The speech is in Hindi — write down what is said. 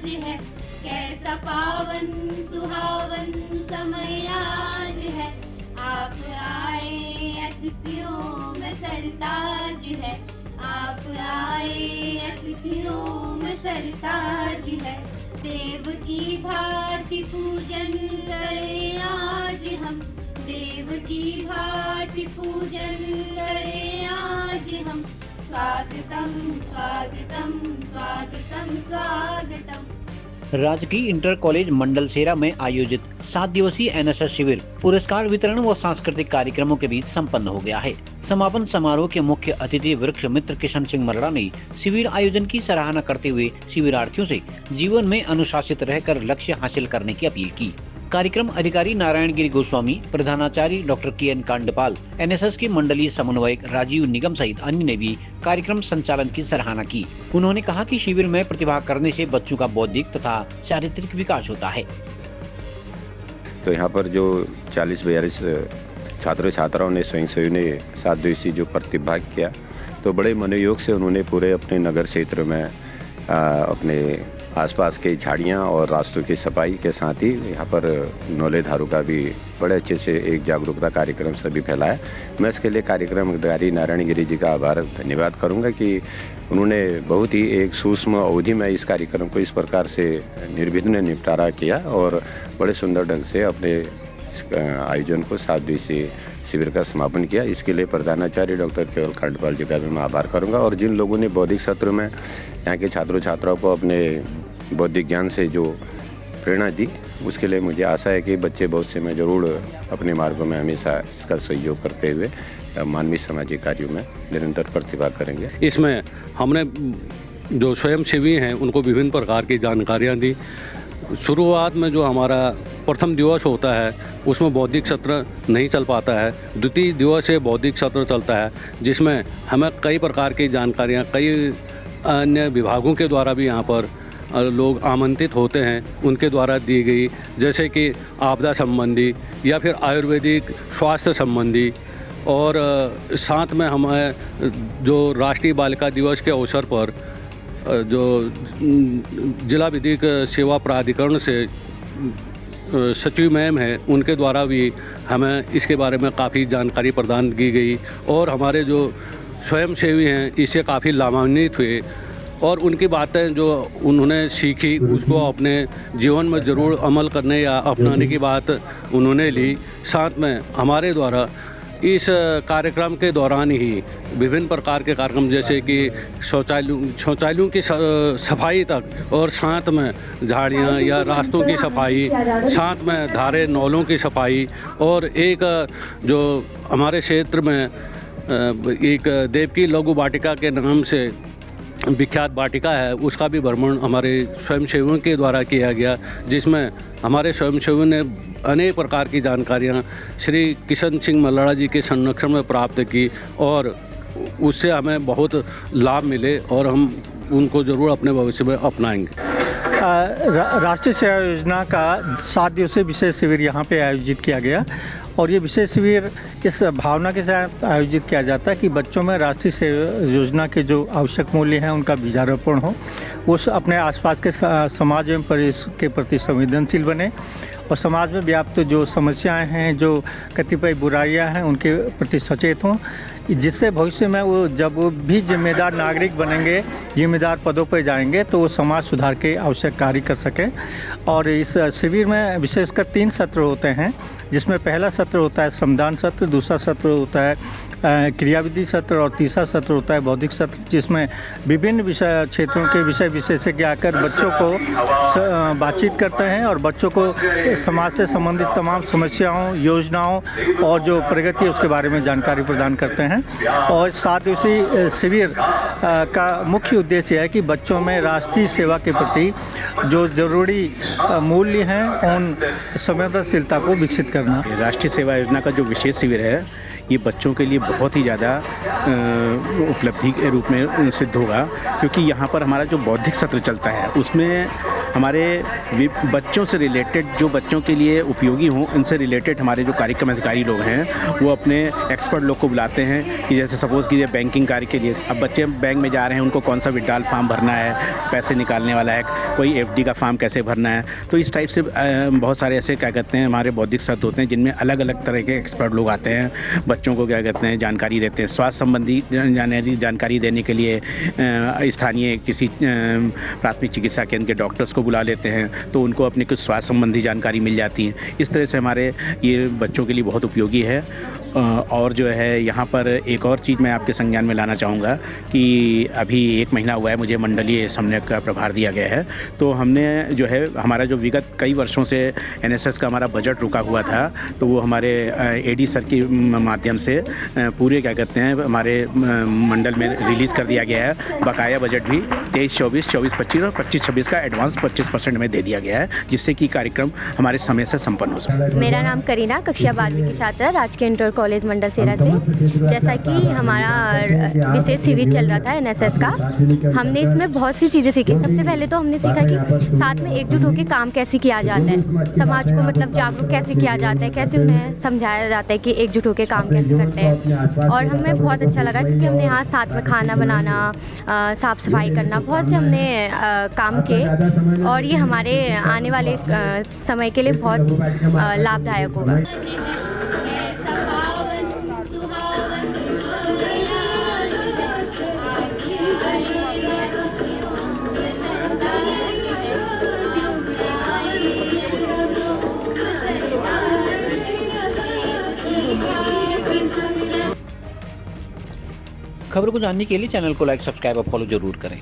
आज है, कैसा पावन सुहावन समय आज है। आप आए अतिथियों में सरताज है, आप आए अतिथियों में सरताज है। देव की भांति पूजन करें आज हम, देव की भांति पूजन करें आज हम। स्वागतम स्वागतम स्वागतम स्वागतम। राजकीय इंटर कॉलेज मंडल सेरा में आयोजित 7 दिवसीय एनएसएस शिविर पुरस्कार वितरण व सांस्कृतिक कार्यक्रमों के बीच संपन्न हो गया है। समापन समारोह के मुख्य अतिथि वृक्ष मित्र किशन सिंह मल्लड़ा ने शिविर आयोजन की सराहना करते हुए शिविरार्थियों से जीवन में अनुशासित रहकर लक्ष्य हासिल करने की अपील की। कार्यक्रम अधिकारी नारायण गिरी गोस्वामी, प्रधानाचार्य डॉक्टर के.एन. कांडपाल, एनएसएस के मंडलीय समन्वयक राजीव निगम सहित अन्य ने भी कार्यक्रम संचालन की सराहना की। उन्होंने कहा कि शिविर में प्रतिभाग करने से बच्चों का बौद्धिक तथा चारित्रिक विकास होता है। तो यहाँ पर जो 40-42 छात्र छात्राओं ने स्वयंसेवी ने 7 दिवसीय जो प्रतिभाग किया, तो बड़े मनोयोग से उन्होंने पूरे अपने नगर क्षेत्र में अपने आसपास के झाड़ियाँ और रास्तों की सफाई के साथ ही यहाँ पर नौले धारू का भी बड़े अच्छे से एक जागरूकता कार्यक्रम सभी फैलाया। मैं इसके लिए कार्यक्रम अधिकारी नारायण गिरी जी का आभार धन्यवाद करूँगा कि उन्होंने बहुत ही एक सूक्ष्म अवधि में इस कार्यक्रम को इस प्रकार से निर्विघ्न निपटारा किया और बड़े सुंदर ढंग से अपने इस आयोजन को 7 दिवसीय शिविर का समापन किया। इसके लिए प्रधानाचार्य डॉक्टर के.एन. कांडपाल जी का भी मैं आभार करूंगा और जिन लोगों ने बौद्धिक सत्र में यहाँ के छात्रों छात्राओं को अपने बौद्धिक ज्ञान से जो प्रेरणा दी, उसके लिए मुझे आशा है कि बच्चे भविष्य में ज़रूर अपने मार्गों में हमेशा इसका सहयोग करते हुए मानवीय सामाजिक कार्यों में निरंतर प्रतिभाग करेंगे। इसमें हमने जो स्वयंसेवी हैं उनको विभिन्न प्रकार की जानकारियाँ दी। शुरुआत में जो हमारा प्रथम दिवस होता है उसमें बौद्धिक सत्र नहीं चल पाता है। द्वितीय दिवस से बौद्धिक सत्र चलता है, जिसमें हमें कई प्रकार की जानकारियाँ कई अन्य विभागों के द्वारा भी यहाँ पर लोग आमंत्रित होते हैं, उनके द्वारा दी गई, जैसे कि आपदा संबंधी या फिर आयुर्वेदिक स्वास्थ्य संबंधी। और साथ में हमें जो राष्ट्रीय बालिका दिवस के अवसर पर जो जिला विधिक सेवा प्राधिकरण से सचिव मैम है, उनके द्वारा भी हमें इसके बारे में काफ़ी जानकारी प्रदान की गई और हमारे जो स्वयंसेवी हैं इससे काफ़ी लाभान्वित हुए और उनकी बातें जो उन्होंने सीखी उसको अपने जीवन में ज़रूर अमल करने या अपनाने की बात उन्होंने ली। साथ में हमारे द्वारा इस कार्यक्रम के दौरान ही विभिन्न प्रकार के कार्यक्रम जैसे कि शौचालयों की सफाई तक और साथ में झाड़ियाँ या रास्तों की सफाई, साथ में धारे नौलों की सफाई और एक जो हमारे क्षेत्र में एक देवकी लघु वाटिका के नाम से विख्यात वाटिका है, उसका भी भ्रमण हमारे स्वयंसेवियों के द्वारा किया गया, जिसमें हमारे स्वयंसेवियों ने अनेक प्रकार की जानकारियां श्री किशन सिंह मल्लड़ा जी के संरक्षण में प्राप्त की और उससे हमें बहुत लाभ मिले और हम उनको ज़रूर अपने भविष्य में अपनाएंगे। राष्ट्रीय सेवा योजना का 7 दिवसीय विशेष शिविर यहाँ पे आयोजित किया गया और ये विशेष शिविर इस भावना के साथ आयोजित किया जाता है कि बच्चों में राष्ट्रीय सेवा योजना के जो आवश्यक मूल्य हैं उनका बीजारोपण हो, वो अपने आसपास के समाज एवं परिवेश के प्रति संवेदनशील बने और समाज में व्याप्त जो समस्याएं हैं, जो कतिपय बुराइयां हैं, उनके प्रति सचेत हों, जिससे भविष्य में वो जब वो भी जिम्मेदार नागरिक बनेंगे, जिम्मेदार पदों पर जाएंगे तो वो समाज सुधार के आवश्यक कार्य कर सकें। और इस शिविर में विशेषकर 3 सत्र होते हैं, जिसमें पहला सत्र होता है श्रमदान सत्र, दूसरा सत्र होता है क्रियाविधि सत्र और तीसरा सत्र होता है बौद्धिक सत्र, जिसमें विभिन्न विषय क्षेत्रों के विषय विशेषज्ञ आकर बच्चों को बातचीत करते हैं और बच्चों को समाज से संबंधित तमाम समस्याओं, योजनाओं और जो प्रगति है उसके बारे में जानकारी प्रदान करते हैं। और 7 दिवसीय शिविर का मुख्य उद्देश्य है कि बच्चों में राष्ट्रीय सेवा के प्रति जो जरूरी मूल्य हैं उन संवेदनशीलता को विकसित करना। राष्ट्रीय सेवा योजना का जो विशेष शिविर है ये बच्चों के लिए बहुत ही ज़्यादा उपलब्धि के रूप में सिद्ध होगा, क्योंकि यहाँ पर हमारा जो बौद्धिक सत्र चलता है उसमें हमारे बच्चों से रिलेटेड, जो बच्चों के लिए उपयोगी हों, उनसे रिलेटेड हमारे जो कार्यक्रम अधिकारी लोग हैं वो अपने एक्सपर्ट लोग को बुलाते हैं कि जैसे सपोज़ कीजिए बैंकिंग कार्य के लिए, अब बच्चे बैंक में जा रहे हैं, उनको कौन सा विड्रॉल फॉर्म भरना है, पैसे निकालने वाला है, कोई एफडी का फॉर्म कैसे भरना है। तो इस टाइप से बहुत सारे ऐसे क्या कहते हैं हमारे बौद्धिक सत्र होते हैं जिनमें अलग अलग तरह के एक्सपर्ट लोग आते हैं, बच्चों को क्या कहते हैं जानकारी देते हैं। स्वास्थ्य संबंधी जानकारी देने के लिए स्थानीय किसी प्राथमिक चिकित्सा केंद्र के डॉक्टर्स को बुला लेते हैं, तो उनको अपनी कुछ स्वास्थ्य संबंधी जानकारी मिल जाती है। इस तरह से हमारे ये बच्चों के लिए बहुत उपयोगी है। और जो है यहाँ पर एक और चीज़ मैं आपके संज्ञान में लाना चाहूँगा कि अभी 1 महीना हुआ है मुझे मंडलीय समन्वयक का प्रभार दिया गया है। तो हमने जो है हमारा जो विगत कई वर्षों से एनएसएस का हमारा बजट रुका हुआ था, तो वो हमारे एडी सर के माध्यम से पूरे क्या कहते हैं हमारे मंडल में रिलीज़ कर दिया गया है। बकाया बजट भी 23-24, 24-25 और 25-26 का एडवांस 25% में दे दिया गया है, जिससे कि कार्यक्रम हमारे समय से संपन्न हो सके। मेरा नाम करीना, कक्षा 12वीं की छात्र, राजकीय इंटर कॉलेज मंडलसेरा से। जैसा कि हमारा विशेष शिविर चल रहा था एनएसएस का, हमने इसमें बहुत सी चीज़ें सीखी। सबसे पहले तो हमने सीखा कि साथ में एकजुट होकर काम कैसे किया जाता है, समाज को मतलब जागरूक कैसे किया जाता है, कैसे उन्हें समझाया जाता है कि एकजुट होकर काम कैसे करते हैं। और हमें बहुत अच्छा लगा क्योंकि हमने यहाँ साथ में खाना बनाना, साफ़ सफाई करना, बहुत से हमने काम किए और ये हमारे आने वाले समय के लिए बहुत लाभदायक होगा। कैसा पावन सुहावन समय आज है, आप आए अतिथियों में सरताज है, आप आए अतिथियों में सरताज है, देव की भाग्य पूजन। खबर को जानने के लिए चैनल को लाइक, सब्सक्राइब और फॉलो जरूर करें।